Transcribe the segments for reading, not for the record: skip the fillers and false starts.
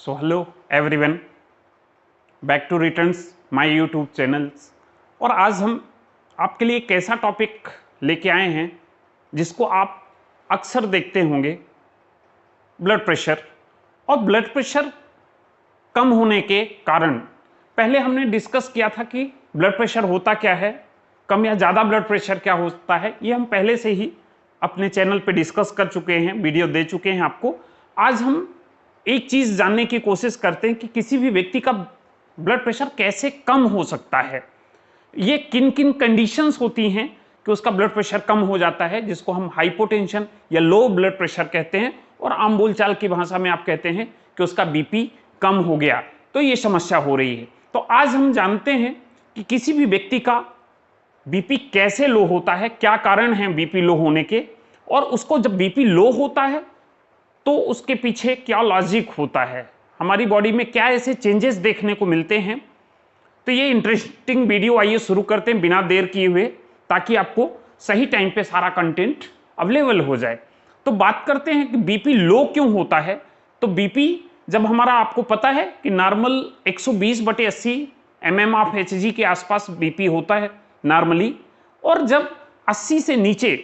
So hello everyone, back to returns my YouTube channels. और आज हम आपके लिए एक ऐसा टॉपिक लेके आए हैं जिसको आप अक्सर देखते होंगे, ब्लड प्रेशर। और ब्लड प्रेशर कम होने के कारण पहले हमने डिस्कस किया था कि ब्लड प्रेशर होता क्या है, कम या ज़्यादा ब्लड प्रेशर क्या होता है, ये हम पहले से ही अपने चैनल पे डिस्कस कर चुके हैं, वीडियो दे चुके हैं आपको। आज हम एक चीज़ जानने की कोशिश करते हैं कि किसी भी व्यक्ति का ब्लड प्रेशर कैसे कम हो सकता है, ये किन किन कंडीशंस होती हैं कि उसका ब्लड प्रेशर कम हो जाता है, जिसको हम हाइपोटेंशन या लो ब्लड प्रेशर कहते हैं, और आम बोलचाल की भाषा में आप कहते हैं कि उसका बीपी कम हो गया, तो ये समस्या हो रही है। तो आज हम जानते हैं कि किसी भी व्यक्ति का बीपी कैसे लो होता है, क्या कारण है बीपी लो होने के, और उसको जब बीपी लो होता है तो उसके पीछे क्या लॉजिक होता है, हमारी बॉडी में क्या ऐसे चेंजेस देखने को मिलते हैं। तो ये इंटरेस्टिंग वीडियो आइए शुरू करते हैं बिना देर किए हुए, ताकि आपको सही टाइम पे सारा कंटेंट अवेलेबल हो जाए। तो बात करते हैं कि बीपी लो क्यों होता है। तो बीपी जब हमारा, आपको पता है कि नॉर्मल 120/80 mmHg के आसपास बीपी होता है नॉर्मली, और जब 80 से नीचे,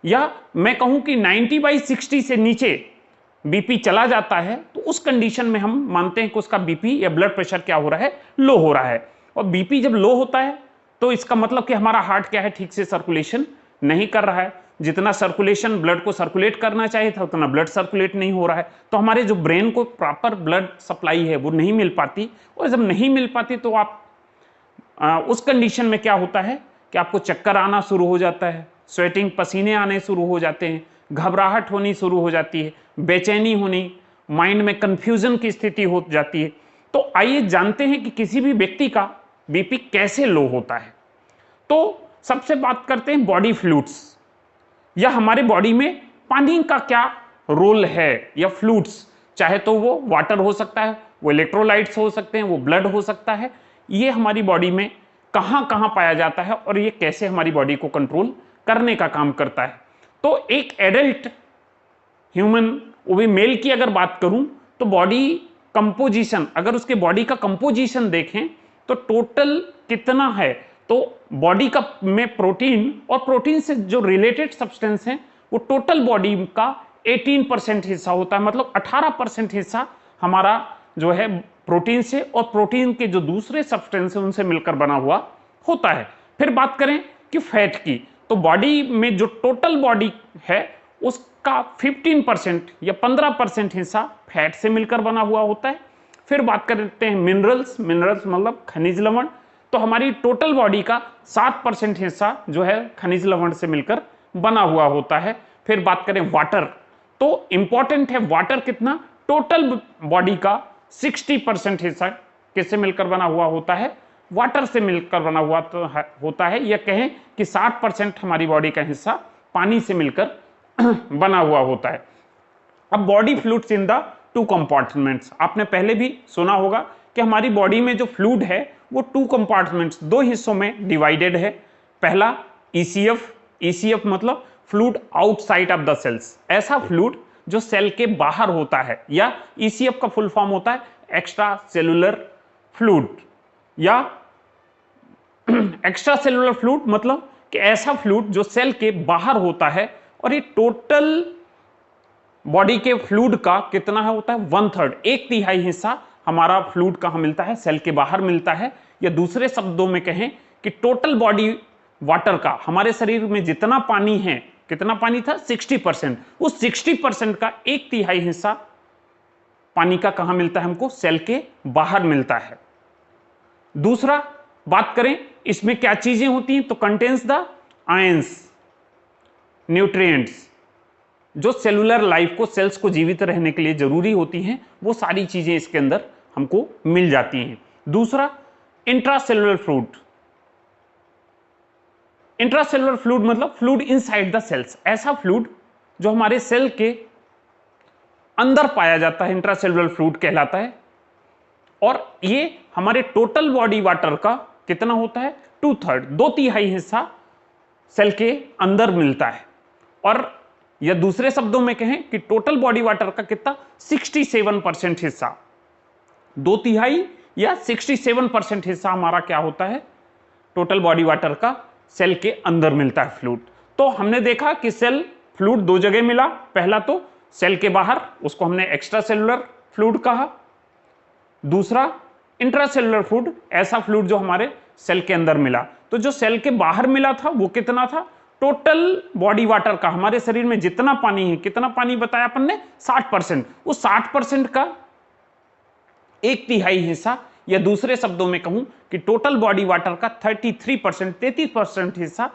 या मैं कहूं कि 90/60 से नीचे बीपी चला जाता है, तो उस कंडीशन में हम मानते हैं कि उसका बीपी या ब्लड प्रेशर क्या हो रहा है, लो हो रहा है। और बीपी जब लो होता है तो इसका मतलब कि हमारा हार्ट क्या है, ठीक से सर्कुलेशन नहीं कर रहा है। जितना सर्कुलेशन ब्लड को सर्कुलेट करना चाहिए था उतना ब्लड सर्कुलेट नहीं हो रहा है, तो हमारे जो ब्रेन को प्रॉपर ब्लड सप्लाई है वो नहीं मिल पाती। और जब नहीं मिल पाती तो आप उस कंडीशन में क्या होता है कि आपको चक्कर आना शुरू हो जाता है, स्वेटिंग, पसीने आने शुरू हो जाते हैं, घबराहट होनी शुरू हो जाती है, बेचैनी होनी, माइंड में कंफ्यूजन की स्थिति हो जाती है। तो आइए जानते हैं कि किसी भी व्यक्ति का बीपी कैसे लो होता है। तो सबसे बात करते हैं बॉडी फ्लूइड्स, या हमारे बॉडी में पानी का क्या रोल है, या फ्लूइड्स, चाहे तो वो वाटर हो सकता है, वो इलेक्ट्रोलाइट्स हो सकते हैं, वो ब्लड हो सकता है। ये हमारी बॉडी में कहाँ कहाँ पाया जाता है और ये कैसे हमारी बॉडी को कंट्रोल करने का काम करता है। तो एक एडल्ट ह्यूमन, वो भी मेल की अगर बात करूं, तो बॉडी कंपोजिशन, अगर उसके बॉडी का कंपोजिशन देखें तो टोटल कितना है, तो बॉडी का में प्रोटीन और प्रोटीन से जो रिलेटेड सब्सटेंस हैं वो टोटल बॉडी का 18% हिस्सा होता है। मतलब 18% हिस्सा हमारा जो है प्रोटीन से, और प्रोटीन के जो दूसरे सब्सटेंस हैं उनसे मिलकर बना हुआ होता है। फिर बात करें कि फैट की, तो बॉडी में जो टोटल बॉडी है उसका 15% या 15% हिस्सा फैट से मिलकर बना हुआ होता है। फिर बात करते हैं मिनरल्स, मिनरल्स मतलब खनिज लवण, तो हमारी टोटल बॉडी का 7% हिस्सा जो है खनिज लवण से मिलकर बना हुआ होता है। फिर बात करें वाटर, तो इंपॉर्टेंट है वाटर कितना, टोटल बॉडी का 60% हिस्सा किससे मिलकर बना हुआ होता है, वाटर से मिलकर बना हुआ तो होता है। या कहें कि 60% हमारी बॉडी का हिस्सा पानी से मिलकर बना हुआ होता है। अब body fluids in the 2 compartments, आपने पहले भी सुना होगा कि हमारी बॉडी में जो फ्लूइड है वो 2 कंपार्टमेंट्स, 2 हिस्सों में डिवाइडेड है। पहला ईसीएफ, ईसीएफ मतलब fluid outside of the cells, ऐसा फ्लूइड जो सेल के बाहर होता है, या ईसीएफ का फुल फॉर्म होता है एक्स्ट्रा सेलुलर फ्लूइड, या एक्स्ट्रा सेलुलर फ्लूइड मतलब कि ऐसा फ्लूइड जो सेल के बाहर होता है। और ये टोटल बॉडी के फ्लूइड का कितना है होता है, 1/3, 1/3 हिस्सा हमारा फ्लूइड कहां मिलता है, सेल के बाहर मिलता है। या दूसरे शब्दों में कहें कि टोटल बॉडी वाटर का, हमारे शरीर में जितना पानी है, कितना पानी था 60%, उस 60% का 1/3 हिस्सा पानी का कहां मिलता है हमको, सेल के बाहर मिलता है। दूसरा बात करें इसमें क्या चीजें होती हैं, तो कंटेन्स द आयंस, न्यूट्रिएंट्स, जो सेलुलर लाइफ को, सेल्स को जीवित रहने के लिए जरूरी होती हैं, वो सारी चीजें इसके अंदर हमको मिल जाती हैं। दूसरा इंट्रासेलुलर फ्लूइड, इंट्रासेलुलर फ्लूइड मतलब फ्लूइड इनसाइड द सेल्स, ऐसा फ्लूइड जो हमारे सेल के अंदर पाया जाता है, इंट्रासेलुलर फ्लूइड कहलाता है। और ये हमारे टोटल बॉडी वाटर का कितना होता है, 2/3, 2/3 हिस्सा सेल के अंदर मिलता है। और या दूसरे शब्दों में कहें कि टोटल बॉडी वाटर का कितना 67% हिस्सा, 2/3 या 67% हिस्सा हमारा क्या होता है, टोटल बॉडी वाटर का सेल के अंदर मिलता है फ्लूइड। तो हमने देखा कि सेल फ्लूइड दो जगह मिला, पहला तो सेल के बाहर, उसको हमने एक्स्ट्रा सेलुलर फ्लूइड कहा, दूसरा इंट्रासेलुलर फ्लूइड, ऐसा फ्लूइड जो हमारे सेल के अंदर मिला। तो जो सेल के बाहर मिला था वो कितना था, टोटल बॉडी वाटर का, हमारे शरीर में जितना पानी है, कितना पानी बताया अपन ने, 60%, उस 60% का 1/3 हिस्सा, या दूसरे शब्दों में कहूं कि टोटल बॉडी वाटर का 33% हिस्सा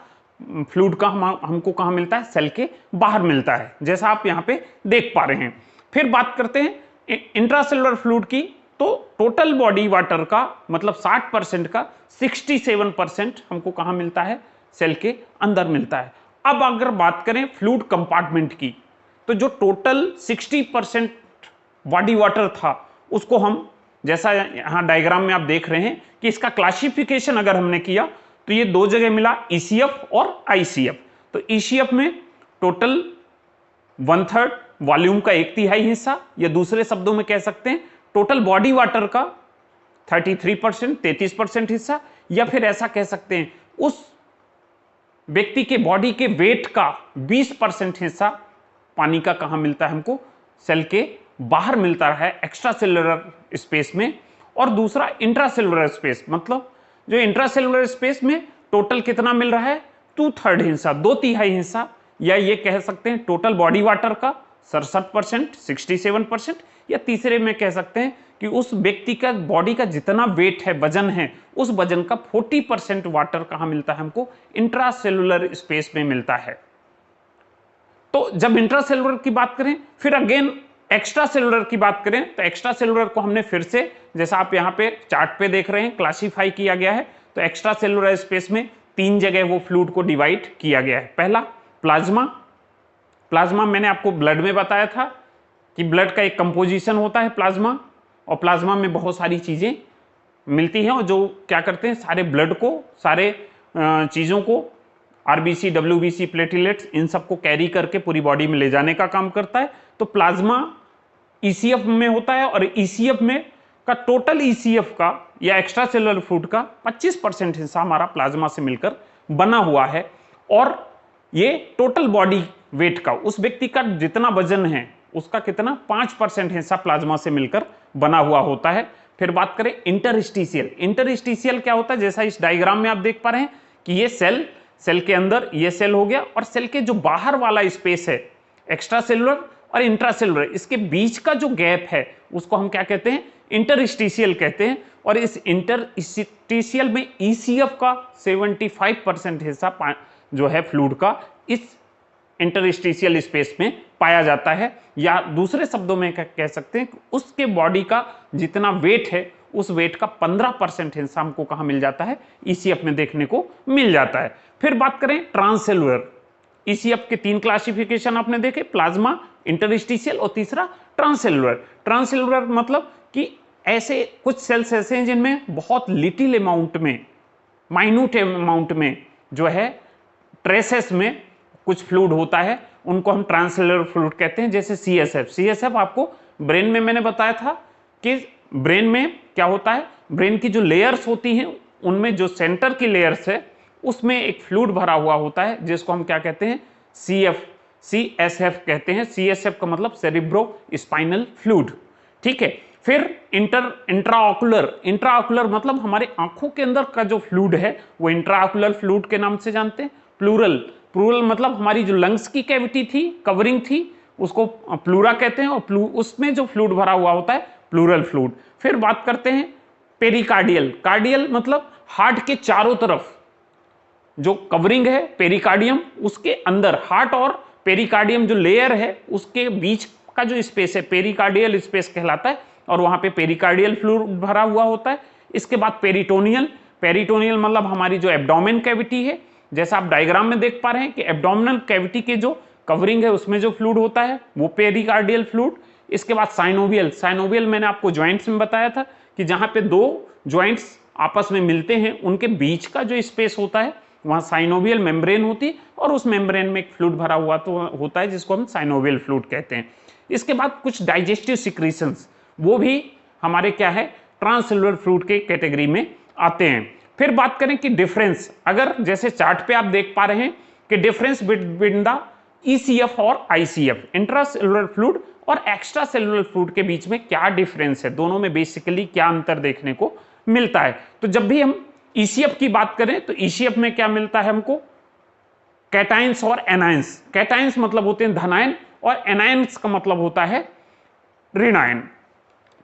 फ्लूइड का हमको कहां मिलता है, सेल के बाहर मिलता है, जैसा आप यहां पे देख पा रहे हैं। फिर बात करते हैं इंट्रासेलुलर फ्लूइड की। तो टोटल बॉडी वाटर का मतलब 60% का 67% हमको कहां मिलता है, सेल के अंदर मिलता है। अब अगर बात करें फ्लूइड कंपार्टमेंट की, तो जो टोटल 60% बॉडी वाटर था उसको हम, जैसा यहां डायग्राम में आप देख रहे हैं कि इसका क्लासिफिकेशन अगर हमने किया तो ये दो जगह मिला, ईसीएफ और आईसीएफ। तो ईसीएफ में टोटल 1/3 वॉल्यूम का 1/3 हिस्सा, या दूसरे शब्दों में कह सकते हैं टोटल बॉडी वाटर का 33% हिस्सा, या फिर ऐसा कह सकते हैं उस व्यक्ति के बॉडी के वेट का 20% हिस्सा पानी का कहां मिलता है हमको, सेल के बाहर मिलता है, एक्स्ट्रा सेलुलर स्पेस में। और दूसरा इंट्रासेलुलर स्पेस, मतलब जो इंट्रासेलुलर स्पेस में टोटल कितना मिल रहा है, 2/3 हिस्सा, 2/3 हिस्सा, या ये कह सकते हैं टोटल बॉडी वाटर का 67%, 67%, या तीसरे में कह सकते हैं कि उस व्यक्ति का बॉडी का जितना वेट है, वजन है, उस वजन का 40% वाटर कहां मिलता है हमको, इंट्रासेलुलर स्पेस में मिलता है। तो जब इंट्रासेलुलर की बात करें, फिर अगेन एक्स्ट्रा सेलुलर की बात करें, तो एक्स्ट्रा सेलुलर को हमने फिर से, जैसा आप यहाँ पे चार्ट पे देख रहे हैं, क्लासिफाई किया गया है। तो एक्स्ट्रा सेलुलर स्पेस में 3 जगह वो फ्लूइड को डिवाइड किया गया है। पहला प्लाज्मा, प्लाज्मा मैंने आपको ब्लड में बताया था कि ब्लड का एक कंपोजिशन होता है प्लाज्मा, और प्लाज्मा में बहुत सारी चीजें मिलती हैं और जो क्या करते हैं, सारे ब्लड को, सारे चीजों को, आरबीसी, डब्ल्यूबीसी, प्लेटलेट्स, इन सबको कैरी करके पूरी बॉडी में ले जाने का काम करता है। तो प्लाज्मा ईसीएफ में होता है, और ईसीएफ में का टोटल ईसीएफ का या एक्स्ट्रा सेलुलर फ्लूइड का 25% हिस्सा हमारा प्लाज्मा से मिलकर बना हुआ है। और ये टोटल बॉडी वेट का, उस व्यक्ति का जितना वजन है उसका कितना 5% हिस्सा प्लाज्मा से मिलकर बना हुआ होता है। फिर बात करें इंटरस्टिशियल, इंटरस्टिशियल क्या होता है, जैसा इस डायग्राम में आप देख पा रहे हैं कि ये सेल के अंदर ये सेल हो गया, और सेल के जो बाहर वाला स्पेस है, एक्स्ट्रा सेलुलर और इंट्रासेलुलर, इसके बीच का जो गैप है उसको हम क्या कहते हैं, इंटरस्टिशियल कहते हैं। और इस इंटरस्टिशियल में ईसीएफ का 75% हिस्सा जो है फ्लूइड का इस इंटरस्टिशियल स्पेस में पाया जाता है, या दूसरे शब्दों में कह सकते हैं कि उसके बॉडी का जितना वेट है उस वेट का 15% हिस्सा हमको कहां मिल जाता है, ईसीएफ में देखने को मिल जाता है। फिर बात करें ट्रांससेलुलर, ईसीएफ के 3 क्लासिफिकेशन आपने देखे, प्लाज्मा, इंटरस्टिशियल और तीसरा ट्रांससेलुलर। ट्रांससेलुलर मतलब कि ऐसे कुछ सेल्स ऐसे हैं जिनमें बहुत लिटिल अमाउंट में, माइन्यूट अमाउंट में जो है ट्रेसेस में कुछ फ्लूइड होता है, उनको हम ट्रांससेलुलर फ्लूइड कहते हैं। जैसे सीएसएफ, सीएसएफ आपको ब्रेन में मैंने बताया था कि ब्रेन में क्या होता है, ब्रेन की जो लेयर्स होती हैं उनमें जो सेंटर की लेयर्स है उसमें एक फ्लूइड भरा हुआ होता है जिसको हम क्या कहते हैं, सीएसएफ कहते हैं। सीएसएफ का मतलब सेरिब्रो स्पाइनल फ्लूइड, ठीक है। फिर इंट्राऑकुलर, इंट्राऑकुलर मतलब हमारे आंखों के अंदर का जो फ्लूइड है वो इंट्राऑकुलर फ्लूइड के नाम से जानते हैं। प्लूरल, प्लूरल मतलब हमारी जो लंग्स की कैविटी थी, कवरिंग थी, उसको प्लूरा कहते हैं, और उसमें जो फ्लूइड भरा हुआ होता है प्लूरल फ्लूइड। फिर बात करते हैं पेरिकार्डियल, कार्डियल मतलब हार्ट के चारों तरफ जो कवरिंग है पेरिकार्डियम, उसके अंदर हार्ट और पेरिकार्डियम जो लेयर है उसके बीच का जो स्पेस है पेरिकार्डियल स्पेस कहलाता है, और वहां पे पेरिकार्डियल फ्लूइड भरा हुआ होता है। इसके बाद पेरिटोनियल, पेरिटोनियल मतलब हमारी जो एब्डोमेन कैविटी है, जैसा आप डायग्राम में देख पा रहे हैं कि एब्डोमिनल कैविटी के जो कवरिंग है उसमें जो फ्लूइड होता है वो पेरिकार्डियल फ्लूइड। इसके बाद साइनोवियल, साइनोवियल मैंने आपको ज्वाइंट्स में बताया था कि जहां पे 2 ज्वाइंट्स आपस में मिलते हैं उनके बीच का जो स्पेस होता है वहां साइनोवियल मेम्ब्रेन होती है और उस मेम्ब्रेन में एक फ्लूइड भरा हुआ तो होता है जिसको हम साइनोवियल फ्लूइड कहते हैं। इसके बाद कुछ डाइजेस्टिव सिक्रीशंस, वो भी हमारे क्या है, ट्रांससेलुलर फ्लूइड के कैटेगरी में आते हैं। फिर बात करें कि डिफरेंस, अगर जैसे चार्ट पे आप देख पा रहे हैं कि डिफरेंस बिटवीन द ECF और ICF, इंट्रासेलुलर फ्लूइड और एक्स्ट्रा सेलुलर फ्लूइड के बीच में क्या डिफरेंस है, दोनों में बेसिकली क्या अंतर देखने को मिलता है। तो जब भी हम ECF की बात करें तो ECF में क्या मिलता है हमको, कैटाइंस और एनायंस। कैटाइंस मतलब होते हैं धनायन और एनायंस का मतलब होता है ऋणायन।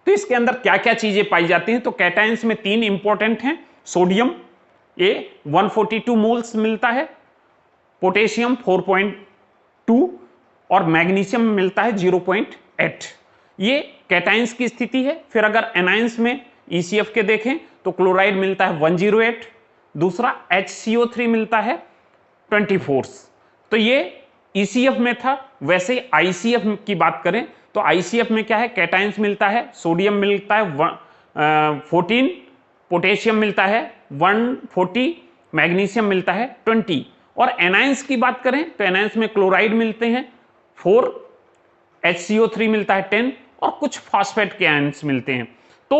तो इसके अंदर क्या क्या चीजें पाई जाती हैं, तो कैटाइंस में 3 इंपॉर्टेंट हैं। सोडियम ये 142 मोल्स मिलता है, पोटेशियम 4.2 और मैग्नीशियम मिलता है 0.8। ये कैटाइंस की स्थिति है। फिर अगर एनायंस में ECF के देखें तो क्लोराइड मिलता है 108, दूसरा HCO3 मिलता है 24। तो ये ECF में था। वैसे ICF की बात करें तो ICF में क्या है, कैटाइंस मिलता है, सोडियम मिलता है 14, पोटेशियम मिलता है 140, मैग्नीशियम मिलता है 20। और एनायंस की बात करें तो एनायंस में क्लोराइड मिलते हैं 4, HCO3 मिलता है 10 और कुछ फॉस्फेट के आयंस मिलते हैं। तो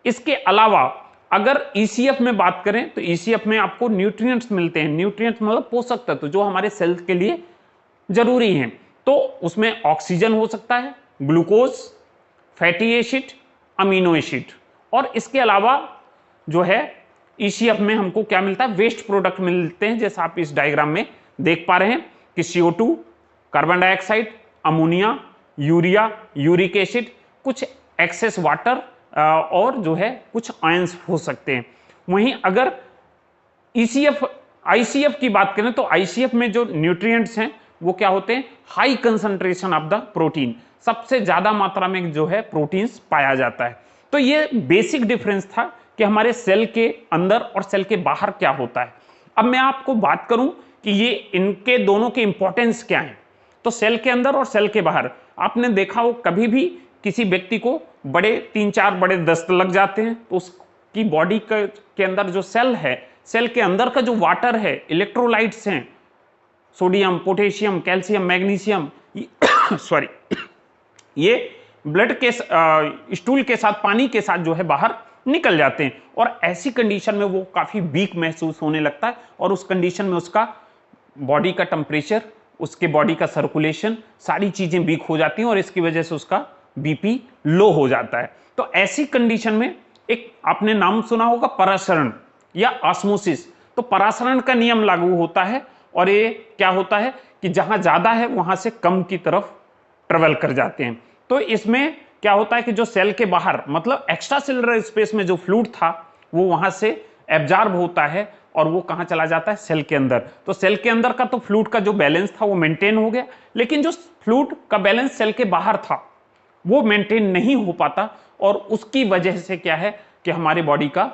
इसके अलावा अगर ECF में बात करें तो ECF में आपको न्यूट्रिएंट्स मिलते हैं। न्यूट्रिएंट्स मतलब पोषक तत्व जो हमारे सेल के लिए जरूरी हैं। तो उसमें ऑक्सीजन हो सकता है, glucose, fatty acid, amino acid, और इसके अलावा जो है ECF में हमको क्या मिलता है, वेस्ट प्रोडक्ट मिलते हैं, जैसा आप इस डायग्राम में देख पा रहे हैं कि CO2, carbon dioxide, ammonia, urea, uric acid, कुछ एक्सेस वाटर और जो है कुछ आयंस हो सकते हैं। वहीं अगर ICF की बात करें तो ICF में जो न्यूट्रिएंट्स हैं वो क्या होते हैं, high concentration of the protein, सबसे ज्यादा मात्रा में जो है प्रोटीन्स पाया जाता है। तो ये बेसिक डिफरेंस था कि हमारे सेल के अंदर और सेल के बाहर क्या होता है। अब मैं आपको बात करूं कि ये इनके दोनों के इंपॉर्टेंस क्या हैं। तो सेल के अंदर और सेल के बाहर आपने देखा हो, कभी भी किसी व्यक्ति को बड़े 3-4 बड़े दस्त लग जाते हैं तो उसकी बॉडी के अंदर जो सेल है, सेल के अंदर का जो वाटर है, इलेक्ट्रोलाइट्स हैं, sodium, potassium, calcium, magnesium, sorry, ये ब्लड के स्टूल के साथ, पानी के साथ जो है बाहर निकल जाते हैं। और ऐसी कंडीशन में वो काफी वीक महसूस होने लगता है और उस कंडीशन में उसका बॉडी का टेम्परेचर, उसके बॉडी का सर्कुलेशन, सारी चीजें वीक हो जाती हैं और इसकी वजह से उसका BP लो हो जाता है। तो ऐसी कंडीशन में एक आपने नाम सुना होगा परासरण या ऑस्मोसिस। तो परासरण का नियम लागू होता है और ये क्या होता है कि जहां ज्यादा है वहां से कम की तरफ ट्रेवल कर जाते हैं। तो इसमें क्या होता है कि जो सेल के बाहर मतलब एक्स्ट्रा सेलुलर स्पेस में जो फ्लूइड था वो वहां से एब्जॉर्ब होता है और वो कहां चला जाता है, सेल के अंदर। तो सेल के अंदर का तो फ्लूइड का जो बैलेंस था वो मेंटेन हो गया, लेकिन जो फ्लूइड का बैलेंस सेल के बाहर था वो मेंटेन नहीं हो पाता और उसकी वजह से क्या है कि हमारे बॉडी का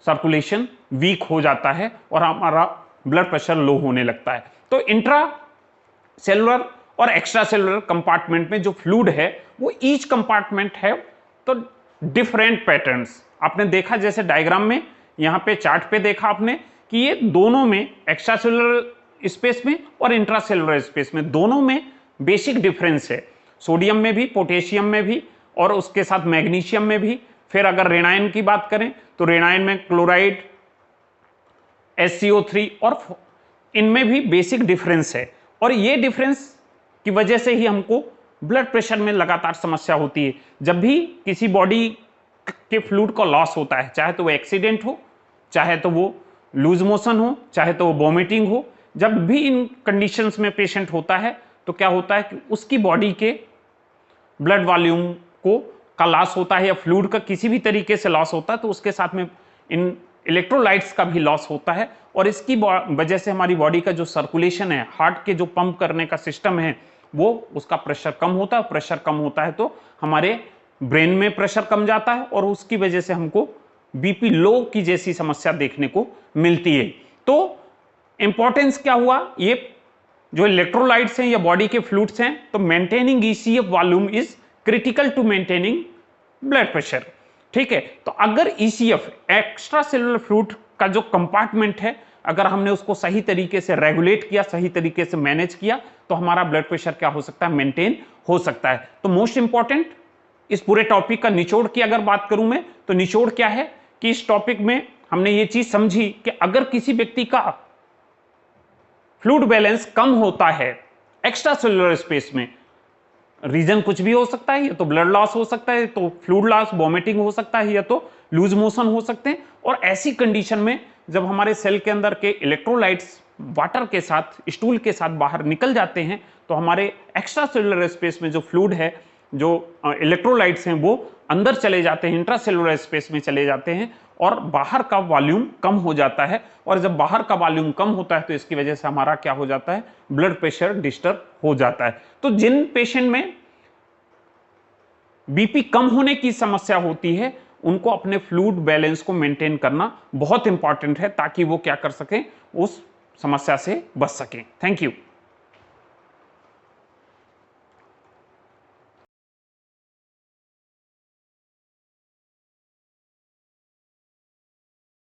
सर्कुलेशन वीक हो जाता है और हमारा ब्लड प्रेशर लो होने लगता है। तो इंट्रा सेलुलर और एक्स्ट्रा सेलुलर कंपार्टमेंट में जो फ्लूइड है वो ईच कंपार्टमेंट है तो डिफरेंट पैटर्न्स आपने देखा, जैसे डायग्राम में यहां पे चार्ट पे देखा आपने कि ये दोनों में एक्स्ट्रा सेलुलर स्पेस में और इंट्रा सेलुलर स्पेस में दोनों में बेसिक डिफरेंस है। सोडियम में भी, पोटेशियम में भी और उसके साथ मैग्नीशियम में भी। फिर अगर रेनाइन की बात करें तो रेनाइन में क्लोराइड, HCO3 और इनमें भी बेसिक डिफरेंस है और ये डिफरेंस की वजह से ही हमको ब्लड प्रेशर में लगातार समस्या होती है। जब भी किसी बॉडी के फ्लूइड का लॉस होता है, चाहे तो वो एक्सीडेंट हो, चाहे तो वो लूज मोशन हो, चाहे तो वो वॉमिटिंग हो, जब भी इन कंडीशंस में पेशेंट होता है तो क्या होता है कि उसकी बॉडी के ब्लड वॉल्यूम को का लॉस होता है या फ्लूइड का किसी भी तरीके से लॉस होता है, तो उसके साथ में इन इलेक्ट्रोलाइट्स का भी लॉस होता है और इसकी वजह से हमारी बॉडी का जो सर्कुलेशन है, हार्ट के जो पंप करने का सिस्टम है, वो उसका प्रेशर कम होता है। प्रेशर कम होता है तो हमारे ब्रेन में प्रेशर कम जाता है और उसकी वजह से हमको BP लो की जैसी समस्या देखने को मिलती है। तो इंपॉर्टेंस क्या हुआ, ये जो इलेक्ट्रोलाइट्स हैं या बॉडी के फ्लूइड्स हैं, तो maintaining ECF volume is critical to maintaining blood pressure. ठीक है, तो अगर ECF एक्स्ट्रा सेलुलर फ्लूइड का जो कंपार्टमेंट है अगर हमने उसको सही तरीके से रेगुलेट किया, सही तरीके से मैनेज किया, तो हमारा ब्लड प्रेशर क्या हो सकता है, मेंटेन हो सकता है। तो मोस्ट इंपॉर्टेंट इस पूरे टॉपिक का निचोड़ की अगर बात करूं मैं, तो निचोड़ क्या है कि इस टॉपिक में हमने ये चीज समझी कि अगर किसी व्यक्ति का फ्लूइड बैलेंस कम होता है एक्स्ट्रा सेलुलर स्पेस में, रीजन कुछ भी हो सकता है, या तो ब्लड लॉस हो सकता है, तो फ्लूइड लॉस, वॉमिटिंग हो सकता है, या तो लूज मोशन हो सकते हैं। और ऐसी कंडीशन में जब हमारे सेल के अंदर के इलेक्ट्रोलाइट्स वाटर के साथ, स्टूल के साथ बाहर निकल जाते हैं, तो हमारे एक्स्ट्रा सेलुलर स्पेस में जो फ्लूइड है, जो इलेक्ट्रोलाइट्स हैं, वो अंदर चले जाते हैं, इंट्रासेलुलर स्पेस में चले जाते हैं और बाहर का वॉल्यूम कम हो जाता है। और जब बाहर का वॉल्यूम कम होता है तो इसकी वजह से हमारा क्या हो जाता है, ब्लड प्रेशर डिस्टर्ब हो जाता है। तो जिन पेशेंट में बीपी कम होने की समस्या होती है, उनको अपने फ्लूइड बैलेंस को मेंटेन करना बहुत इंपॉर्टेंट है, ताकि वो क्या कर सकें, उस समस्या से बच सकें। Thank you.